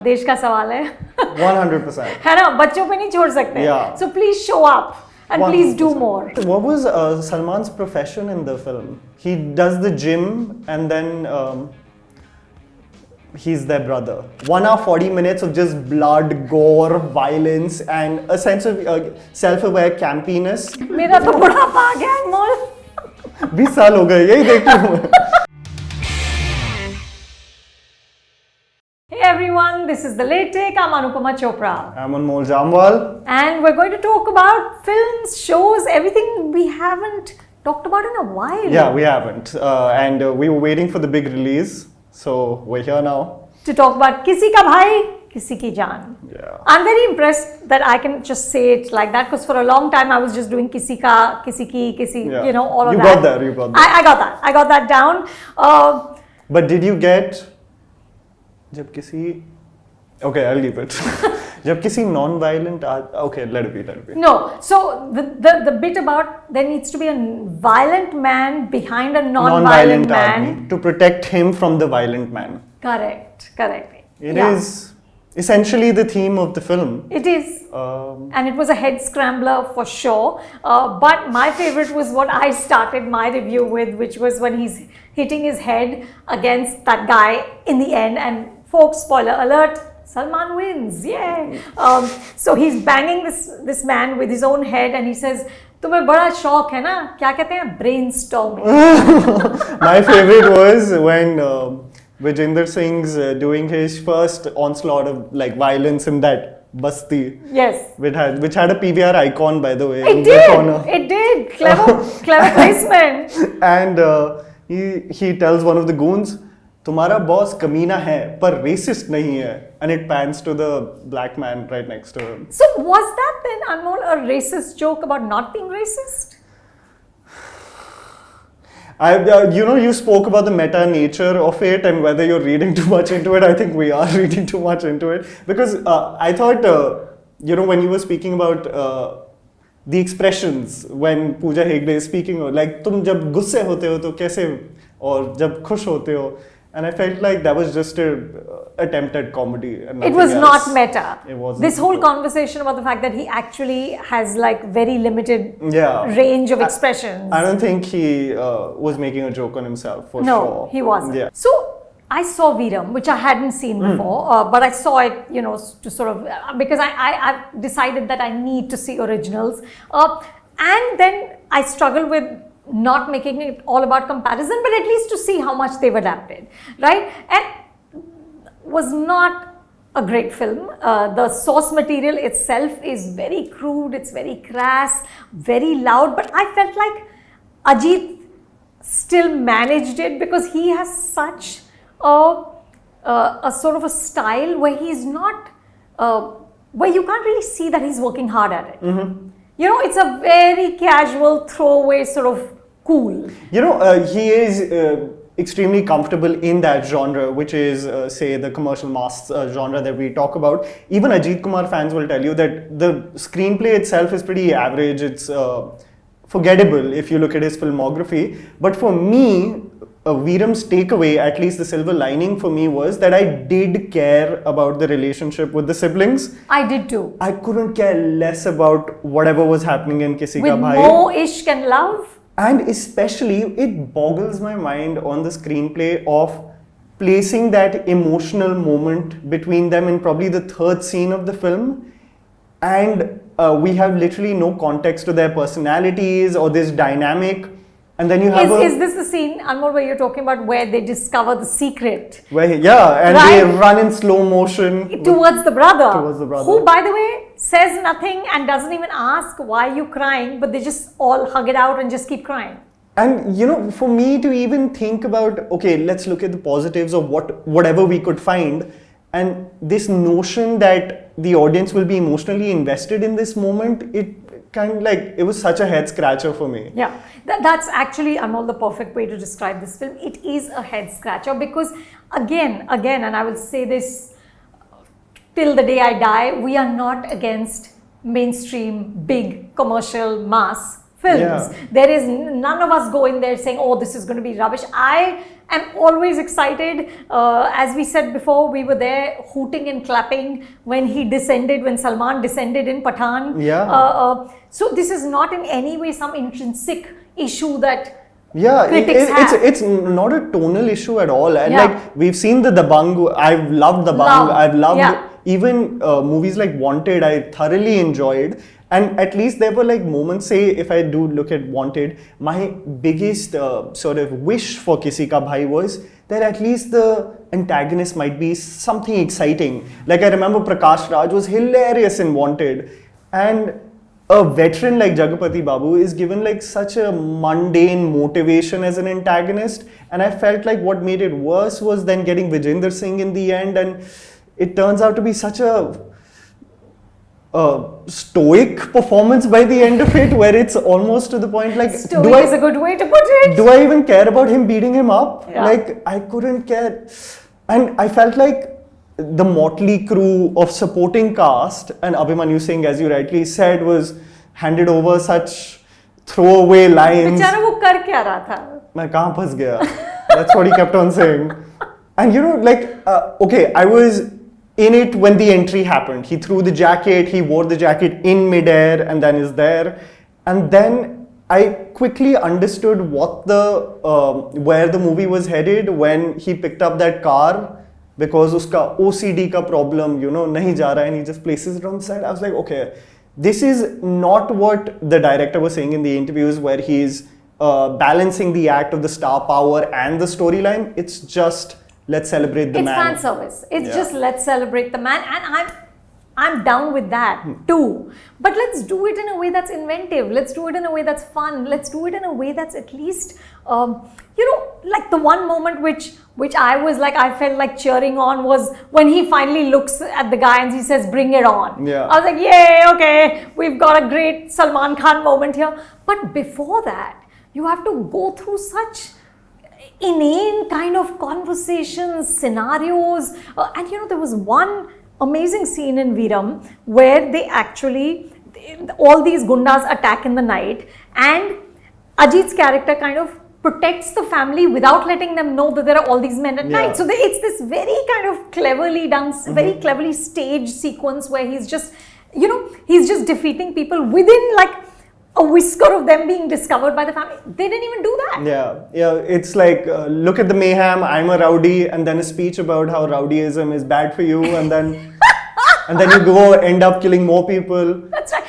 देश का सवाल है 100%. है ना, बच्चों पे नहीं छोड़ सकते. Yeah. So please show up and please do 100%. more. What was Salman's profession in the film? He does the gym and then he's their brother. 1 hour 40 minutes of just blood, gore, violence and a sense of self-aware campiness. मेरा तो बुढ़ापा आ गया अनमोल. 20 साल हो गए यही देख रही हूँ. Hey everyone, this is The Late Take. I'm Anupama Chopra. I'm Anmol Jamwal. And we're going to talk about films, shows, everything we haven't talked about in a while. Yeah, we haven't. And we were waiting for the big release. So we're here now. To talk about Kisi ka bhai, Kisi ki jaan. Yeah. I'm very impressed that I can just say it like that, because for a long time I was just doing Kisi ka, Kisi ki, Kisi, Yeah. you know, all of You that. got that, you got that. I got that. I got that down. But did you get जब किसी okay, I'll leave it. जब किसी non-violent okay, let it be. No, so the bit about there needs to be a violent man behind a non-violent man army to protect him from the violent man. Correct. It is essentially the theme of the film. It is. And it was a head scrambler for sure. But my favorite was what I started my review with, which was when he's hitting his head against that guy in the end. And folks, spoiler alert, Salman wins. Yay! So he's banging this man with his own head, and he says, तुम्हें बड़ा शौक है ना, क्या कहते हैं, brainstorming. My favorite was when Vijender Singh's doing his first onslaught of like violence in that Basti. Yes. Which had a PVR icon, by the way. It did. Clever placement. And he tells one of the goons, तुम्हारा boss कमीना है पर racist नहीं है, and it pans to the black man right next to him. So was that then, Anmol, a racist joke about not being racist? You spoke about the meta nature of it and whether you're reading too much into it. I think we are reading too much into it, because I thought, when you were speaking about the expressions when Pooja Hegde is speaking, like तुम जब गुस्से होते हो तो कैसे, और जब खुश होते हो, and I felt like that was just an attempt at comedy. And it was else. Not meta. It wasn't. This whole conversation about the fact that he actually has like very limited range of expressions. I don't think he was making a joke on himself, for sure. No, he wasn't. Yeah. So I saw Veeram, which I hadn't seen before, but I saw it, to sort of, because I've decided that I need to see originals. And then I struggle with not making it all about comparison, but at least to see how much they've adapted, right? And was not a great film. The source material itself is very crude, it's very crass, very loud, but I felt like Ajit still managed it, because he has such a sort of a style where he's not, where you can't really see that he's working hard at it. Mm-hmm. It's a very casual, throwaway sort of cool. He is extremely comfortable in that genre, which is, say, the commercial mass genre that we talk about. Even Ajit Kumar fans will tell you that the screenplay itself is pretty average. It's forgettable if you look at his filmography. But for me, Veeram's takeaway, at least the silver lining for me, was that I did care about the relationship with the siblings. I did too. I couldn't care less about whatever was happening in Kisi Ka Bhai. With more ishq and love. And especially, it boggles my mind on the screenplay of placing that emotional moment between them in probably the third scene of the film. And we have literally no context to their personalities or this dynamic. And then you have Is this the scene, Anmol, where you're talking about where they discover the secret? They run in slow motion. Towards the brother. Who, by the way, says nothing and doesn't even ask, why are you crying? But they just all hug it out and just keep crying. And, for me to even think about, okay, let's look at the positives of whatever we could find. And this notion that the audience will be emotionally invested in this moment, it kind of like, it was such a head scratcher for me. Yeah, that's actually, Anmol, the perfect way to describe this film. It is a head scratcher, because again, and I will say this till the day I die, we are not against mainstream, big, commercial, mass films. There is none of us go in there saying, oh, this is going to be rubbish. I am always excited. As we said before, we were there hooting and clapping when Salman descended in Pathan. So this is not in any way some intrinsic issue that critics have. It's not a tonal issue at all. And like we've seen the Dabangg, I've loved Dabangg. I've loved even movies like Wanted, I thoroughly enjoyed. And at least there were like moments, say if I do look at Wanted, my biggest sort of wish for Kisi Ka Bhai was that at least the antagonist might be something exciting. Like I remember Prakash Raj was hilarious in Wanted. And a veteran like Jagapathi Babu is given like such a mundane motivation as an antagonist. And I felt like what made it worse was then getting Vijender Singh in the end. And it turns out to be such a stoic performance by the end of it, where it's almost to the point like stoic is a good way to put it. Do I even care about him beating him up? Like I couldn't care. And I felt like the motley crew of supporting cast, and Abhimanyu Singh, as you rightly said, was handed over such throwaway lines. बेचारा वो कर क्या रहा था? मैं कहाँ फंस गया? That's what he kept on saying. And you know, like, okay, I was in it when the entry happened. He threw the jacket, he wore the jacket in midair and then is there. And then I quickly understood what where the movie was headed when he picked up that car, because uska OCD ka problem, you know, nahi ja raha, and he just places it on the side. I was like, okay, this is not what the director was saying in the interviews, where he's balancing the act of the star power and the storyline. It's just, let's celebrate the man. It's fan service. It's just let's celebrate the man, and I'm down with that too. But let's do it in a way that's inventive. Let's do it in a way that's fun. Let's do it in a way that's at least, you know, like the one moment which I was like, I felt like cheering on was when he finally looks at the guy and he says, "Bring it on." Yeah. I was like, yay, okay, we've got a great Salman Khan moment here. But before that, you have to go through such inane kind of conversations, scenarios, and you know, there was one amazing scene in Veeram where they actually, all these gundas attack in the night, and Ajit's character kind of protects the family without letting them know that there are all these men at night. So it's this very kind of cleverly done, very cleverly staged sequence where he's just, you know, he's just defeating people within like a whisker of them being discovered by the family. They didn't even do that. Yeah. It's like, look at the mayhem, I'm a rowdy, and then a speech about how rowdyism is bad for you, and then you go end up killing more people. That's right.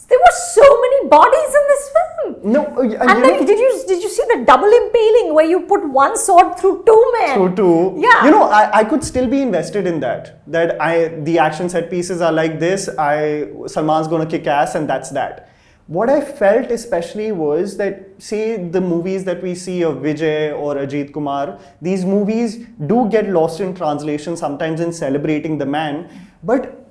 There were so many bodies in this film. No, and then did you see the double impaling where you put one sword through two men? Through two. Yeah. You know, I could still be invested in that. The action set pieces are like this. Salman's gonna kick ass, and that's that. What I felt especially was that, say, the movies that we see of Vijay or Ajit Kumar, these movies do get lost in translation sometimes in celebrating the man, but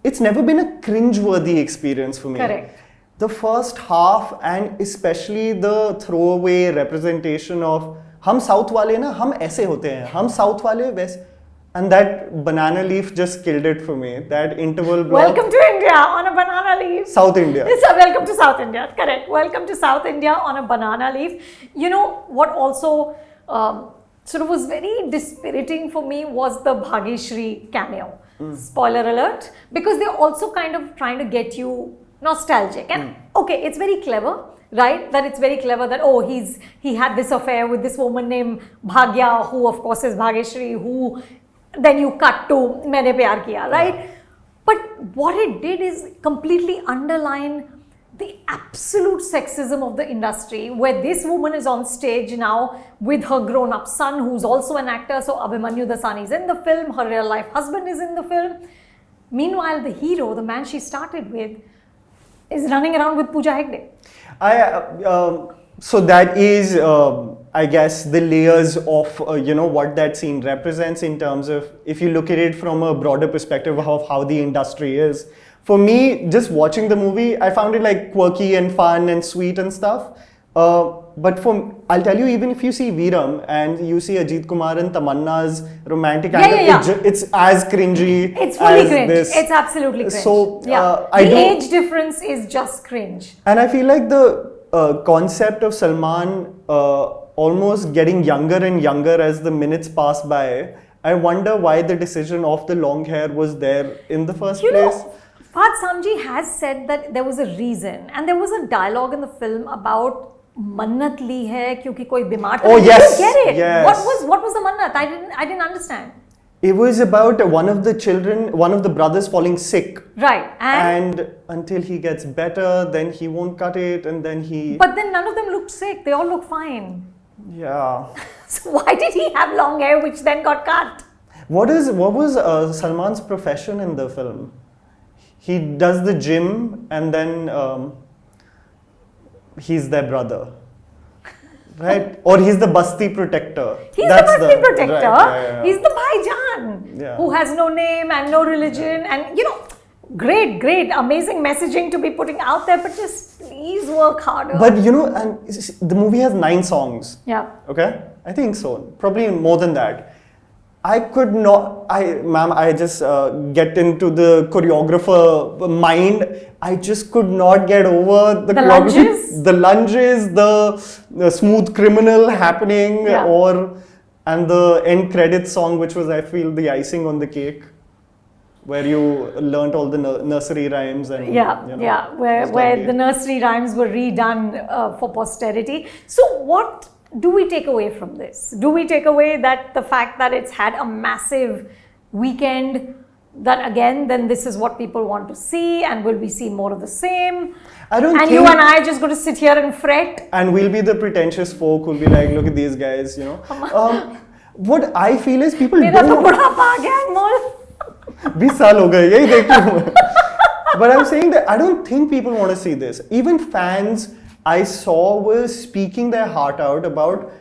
it's never been a cringe-worthy experience for me. Correct. The first half, and especially the throwaway representation of hum South wale na, hum aise hote hain, hum South wale waise. And that banana leaf just killed it for me. That interval block. Welcome to India on a banana leaf. South India. Welcome to South India. Correct. Welcome to South India on a banana leaf. You know what also sort of was very dispiriting for me was the Bhagyashree cameo. Spoiler alert. Because they're also kind of trying to get you nostalgic. And okay, it's very clever. Right? That it's very clever that, oh, he had this affair with this woman named Bhagya, who of course is Bhagyashree, who then you cut to Maine Pyar Kiya, right? But what it did is completely underline the absolute sexism of the industry, where this woman is on stage now with her grown-up son, who's also an actor. So Abhimanyu the son is in the film, her real life husband is in the film. Meanwhile, the hero, the man she started with, is running around with Pooja Hegde. So that is, I guess, the layers of, you know, what that scene represents in terms of, if you look at it from a broader perspective of how the industry is. For me, just watching the movie, I found it like quirky and fun and sweet and stuff. but I'll tell you, even if you see Veeram and you see Ajit Kumar and Tamanna's romantic Yeah, angle, yeah, yeah. it's as cringy. It's fully as cringe. this. It's absolutely cringe. So the age difference is just cringe. And I feel like the concept of Salman almost getting younger and younger as the minutes pass by. I wonder why the decision of the long hair was there in the first place. Fahad Samji has said that there was a reason, and there was a dialogue in the film about mannat li hai kyunki koi bimar tha. Oh yes, did you get it? Yes. What was the mannat? I didn't understand. It was about one of the brothers falling sick. Right. And until he gets better, then he won't cut it, and then he. But then none of them looked sick. They all look fine. Yeah. So why did he have long hair, which then got cut? What was Salman's profession in the film? He does the gym, and then he's their brother, right? Or he's the Basti protector. He's the Basti protector. Right, yeah. He's the Bhai Jaan, who has no name and no religion, and great, amazing messaging to be putting out there, but just please work harder. But and the movie has 9 songs. Yeah. Okay? I think so. Probably more than that. I could not, I just get into the choreographer mind. I just could not get over the lunges? The lunges, the smooth criminal happening, and the end credits song, which was, I feel, the icing on the cake, where you learnt all the nursery rhymes and where the nursery rhymes were redone for posterity. So what do we take away from this? Do we take away that the fact that it's had a massive weekend, that again, then this is what people want to see, and will we see more of the same? You and I are just going to sit here and fret? And we'll be the pretentious folk who'll be like, look at these guys, What I feel is people don't... But I'm saying that I don't think people want to see this. Even fans I saw were speaking their heart out about,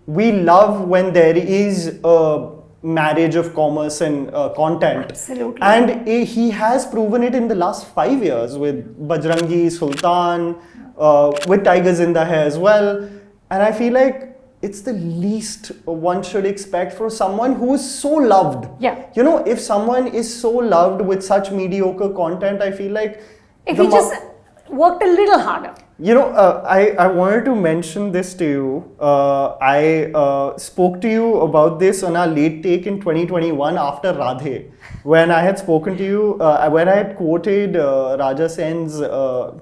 we love when there is a marriage of commerce and content. Absolutely. And he has proven it in the last 5 years with Bajrangi, Sultan, with Tiger Zinda Hai as well. And I feel like it's the least one should expect for someone who is so loved. Yeah. If someone is so loved with such mediocre content, I feel like... If he just worked a little harder. I wanted to mention this to you. I spoke to you about this on our late take in 2021 after Radhe, when I had spoken to you, when I had quoted Raja Sen's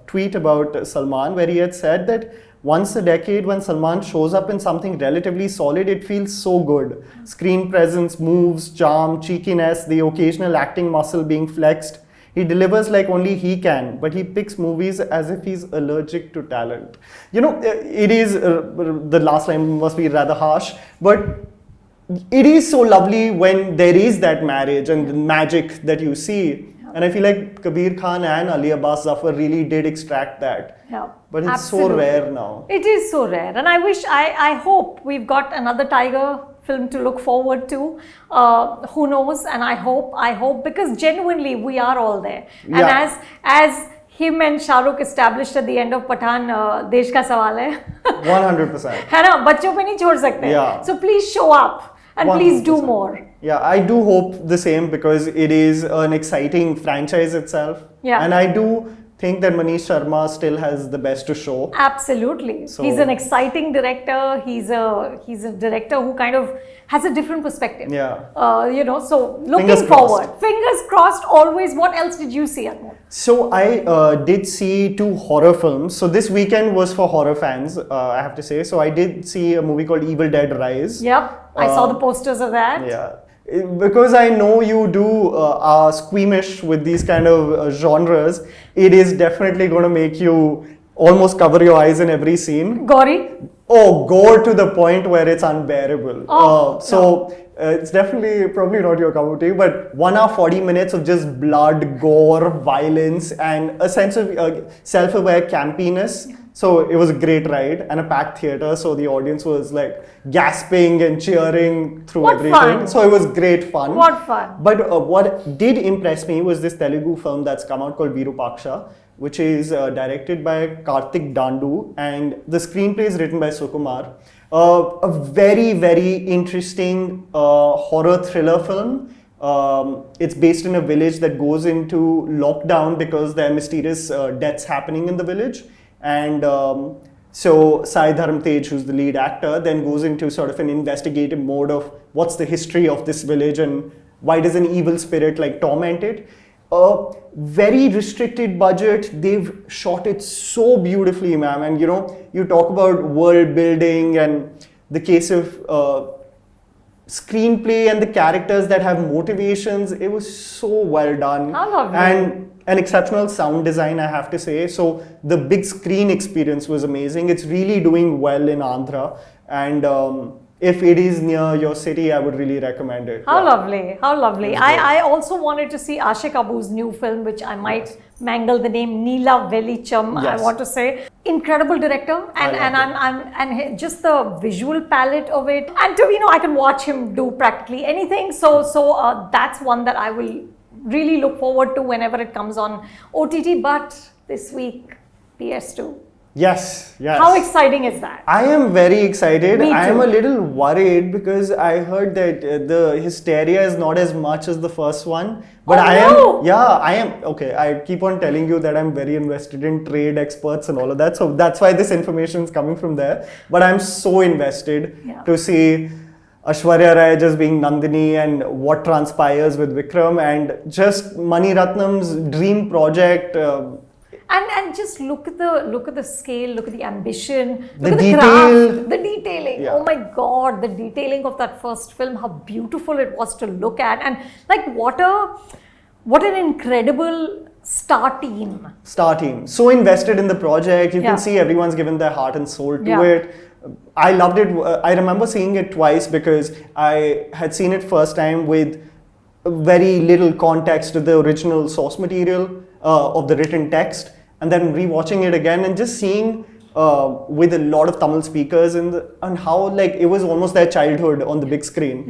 tweet about Salman, where he had said that once a decade, when Salman shows up in something relatively solid, it feels so good. Screen presence, moves, charm, cheekiness, the occasional acting muscle being flexed. He delivers like only he can, but he picks movies as if he's allergic to talent. It is, the last line must be rather harsh, but it is so lovely when there is that marriage and the magic that you see. And I feel like Kabir Khan and Ali Abbas Zafar really did extract that. Yeah, but it's so rare now. It is so rare. And I hope we've got another Tiger film to look forward to. Who knows? And I hope, because genuinely we are all there. And as him and Shah Rukh established at the end of Pathan, Desh ka sawal hai. 100%. है ना, बच्चों पे नहीं छोड़ सकते. Yeah. So please show up. And 100%. Please do more. Yeah, I do hope the same, because it is an exciting franchise itself. Yeah. And I do think that Manish Sharma still has the best to show. Absolutely. So, he's an exciting director. He's a director who kind of has a different perspective. Yeah. So looking forward. Fingers crossed always. What else did you see, Anmol? So I did see 2 horror films. So this weekend was for horror fans, I have to say. So I did see a movie called Evil Dead Rise. Yep. I saw the posters of that. Yeah. Because I know you do are squeamish with these kind of genres, it is definitely going to make you almost cover your eyes in every scene. Gory? Oh, gore to the point where it's unbearable. It's definitely probably not your cup of tea, but 1 hour 40 minutes of just blood, gore, violence, and a sense of self-aware campiness. So it was a great ride and a packed theater. So the audience was like gasping and cheering through What everything. fun. So it was great fun. What fun. But what did impress me was this Telugu film that's come out called Virupaksha, which is directed by Karthik Dandu, and the screenplay is written by Sukumar. A very, very interesting horror thriller film. It's based in a village that goes into lockdown because there are mysterious deaths happening in the village. And so Sai Dharam Tej, who's the lead actor, then goes into sort of an investigative mode of what's the history of this village and why does an evil spirit like torment it. Very restricted budget. They've shot it so beautifully, ma'am. And you know, you talk about world building and the case of screenplay and the characters that have motivations. It was so well done. How lovely. And an exceptional sound design, I have to say. So the big screen experience was amazing. It's really doing well in Andhra. And if it is near your city, I would really recommend it. How lovely, how lovely. I also wanted to see Ashik Abu's new film, which I might mangle the name, Neela Velicham, I want to say. Incredible director, and just the visual palette of it. And to, you know, I can watch him do practically anything. So that's one that I will really look forward to whenever it comes on OTT. But this week, PS2. Yes, yes. How exciting is that? I am very excited. Me too. I am a little worried because I heard that the hysteria is not as much as the first one. But I am, okay, I keep on telling you that I'm very invested in trade experts and all of that. So that's why this information is coming from there. But I'm so invested to see Aishwarya Rai just being Nandini and what transpires with Vikram and just Mani Ratnam's dream project. And just look at the scale, look at the ambition, The look at detail. the craft, the detailing. Yeah. Oh my God, the detailing of that first film, how beautiful it was to look at, and like what an incredible star team. So invested in the project. You can see everyone's given their heart and soul to it. I loved it. I remember seeing it twice because I had seen it first time with very little context to the original source material of the written text, and then rewatching it again and just seeing with a lot of Tamil speakers and how like it was almost their childhood on the big screen.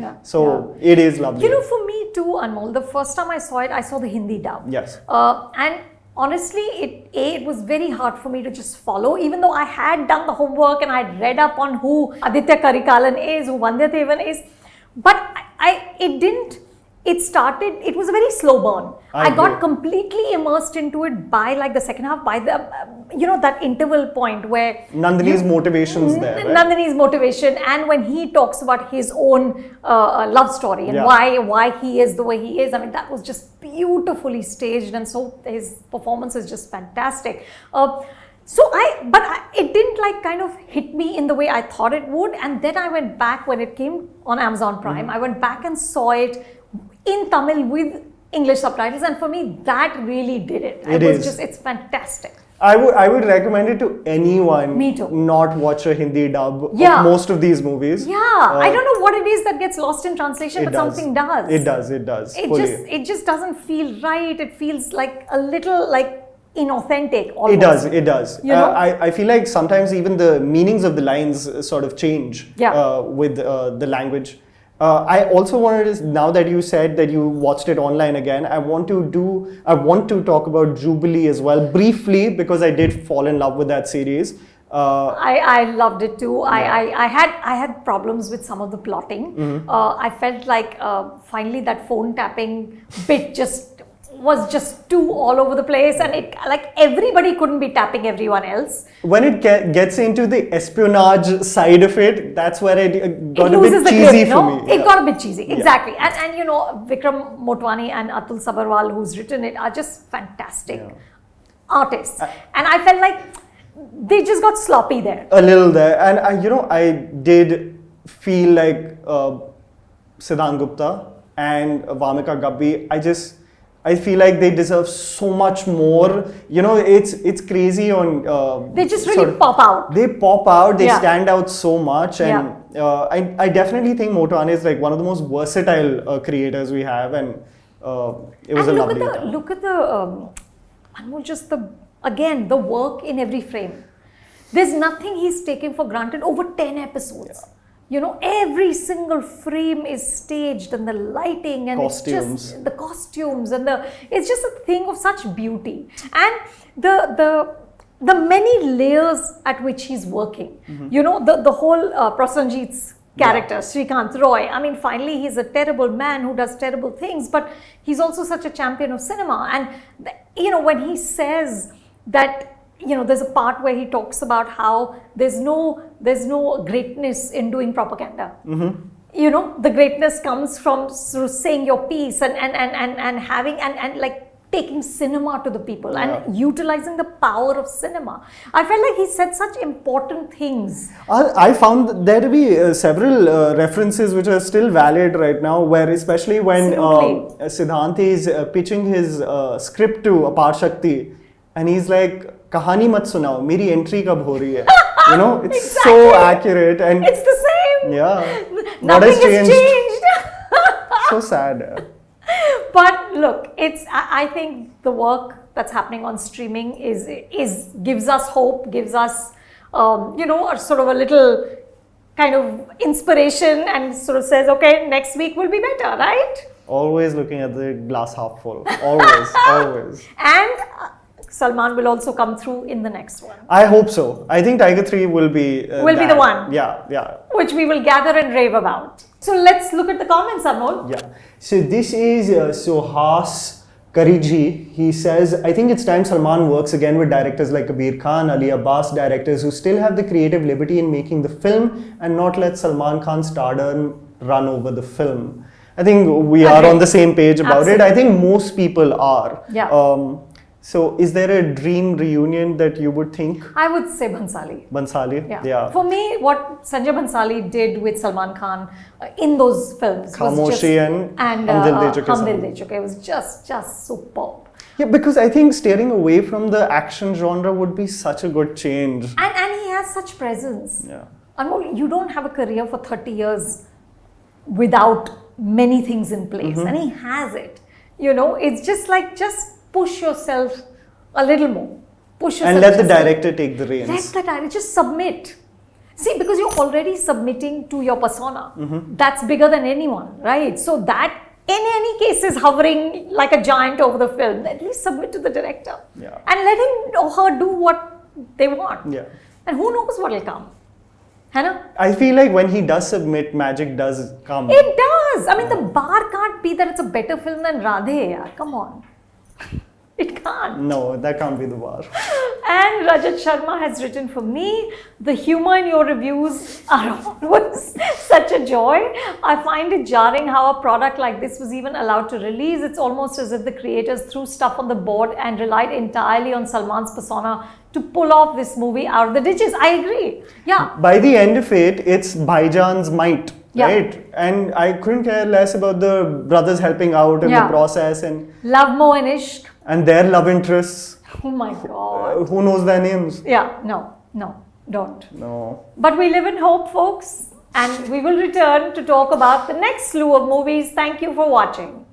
It is lovely. You know, for me too, Anmol, the first time I saw it, I saw the Hindi dub. Yes. And honestly, it was very hard for me to just follow, even though I had done the homework and I had read up on who Aditya Karikalan is, who Vandya Devan is, but it was a very slow burn. I got completely immersed into it by like the second half, by the, that interval point where Nandini's motivations there. Right? Nandini's motivation, and when he talks about his own love story and why he is the way he is. I mean, that was just beautifully staged, and so his performance is just fantastic. It didn't like kind of hit me in the way I thought it would. And then I went back when it came on Amazon Prime. I went back and saw it in Tamil with English subtitles, and for me that really did it. It's fantastic. I would recommend it to anyone. Me too. Not watch a Hindi dub of most of these movies. I don't know what it is that gets lost in translation, but something does. It does. It just doesn't feel right. It feels like a little like inauthentic almost. It does. You know? I feel like sometimes even the meanings of the lines sort of change with the language. I also wanted to, now that you said that you watched it online again, I want to talk about Jubilee as well briefly, because I did fall in love with that series. I loved it too. I had problems with some of the plotting. I felt like finally that phone tapping bit was just too all over the place, and it like everybody couldn't be tapping everyone else. When it gets into the espionage side of it, that's where it got a bit cheesy for me. It got a bit cheesy, exactly. And you know, Vikram Motwani and Atul Sabharwal, who's written it, are just fantastic artists. And I felt like they just got sloppy there. A little there. And I did feel like Sidhant Gupta and Wamiqa Gabbi, I feel like they deserve so much more. You know, it's crazy on... they just really pop out. They pop out, they stand out so much. And I definitely think Motwani is like one of the most versatile creators we have. And it was a lovely time. Look at the, Anmol, just the work in every frame. There's nothing he's taking for granted over 10 episodes. You know, every single frame is staged, and the lighting and costumes. It's just the costumes and it's just a thing of such beauty. And the many layers at which he's working. You know, the whole Prosenjit's character, Srikanth Roy. I mean, finally, he's a terrible man who does terrible things, but he's also such a champion of cinema. And, you know, when he says that, you know, there's a part where he talks about how there's no greatness in doing propaganda. You know, the greatness comes from sort of saying your piece and having and like taking cinema to the people and utilizing the power of cinema. I felt like he said such important things. I found there to be several references which are still valid right now, where especially when Sidhant is pitching his script to Aparshakti, and he's like, "Kahani mat sunao, meri entry kab ho rahi hai." You know, it's so accurate, and it's the same. Yeah, Nothing has changed. So sad. But look, I think the work that's happening on streaming gives us hope, gives us you know, sort of a little kind of inspiration, and sort of says, okay, next week will be better, right? Always looking at the glass half full. Always, always. And Salman will also come through in the next one. I hope so. I think Tiger 3 will be the one. Yeah. Which we will gather and rave about. So let's look at the comments, Anmol. Yeah. So this is Sohas Kariji. He says, I think it's time Salman works again with directors like Kabir Khan, Ali Abbas, directors who still have the creative liberty in making the film and not let Salman Khan's stardom run over the film. I think we are on the same page about it. I think most people are. Yeah. So is there a dream reunion that you would think? I would say Bhansali. Bhansali? Yeah. For me, what Sanjay Bhansali did with Salman Khan in those films Khamoshi and Hum Dil De Chuke it was just superb. Yeah, because I think steering away from the action genre would be such a good change. And he has such presence. Yeah. Anmol, you don't have a career for 30 years without many things in place. And he has it. You know, it's just like, just push yourself a little more. Push yourself. And let the director take the reins. Let the director just submit. See, because you're already submitting to your persona. That's bigger than anyone, right? So that, in any case, is hovering like a giant over the film. At least submit to the director. Yeah. And let him or her do what they want. Yeah. And who knows what will come. Hannah? I feel like when he does submit, magic does come. It does. I mean, the bar can't be that it's a better film than Radhe. Yeah. Come on. It can't. No, that can't be the bar. And Rajat Sharma has written for me, the humor in your reviews are always such a joy. I find it jarring how a product like this was even allowed to release. It's almost as if the creators threw stuff on the board and relied entirely on Salman's persona to pull off this movie out of the ditches. I agree. Yeah. By the end of it, it's Bhaijaan's might. Right? And I couldn't care less about the brothers helping out in the process, and Love Mo and Ishq. And their love interests. Oh my God. Who knows their names? Yeah, no, don't. No. But we live in hope, folks. And we will return to talk about the next slew of movies. Thank you for watching.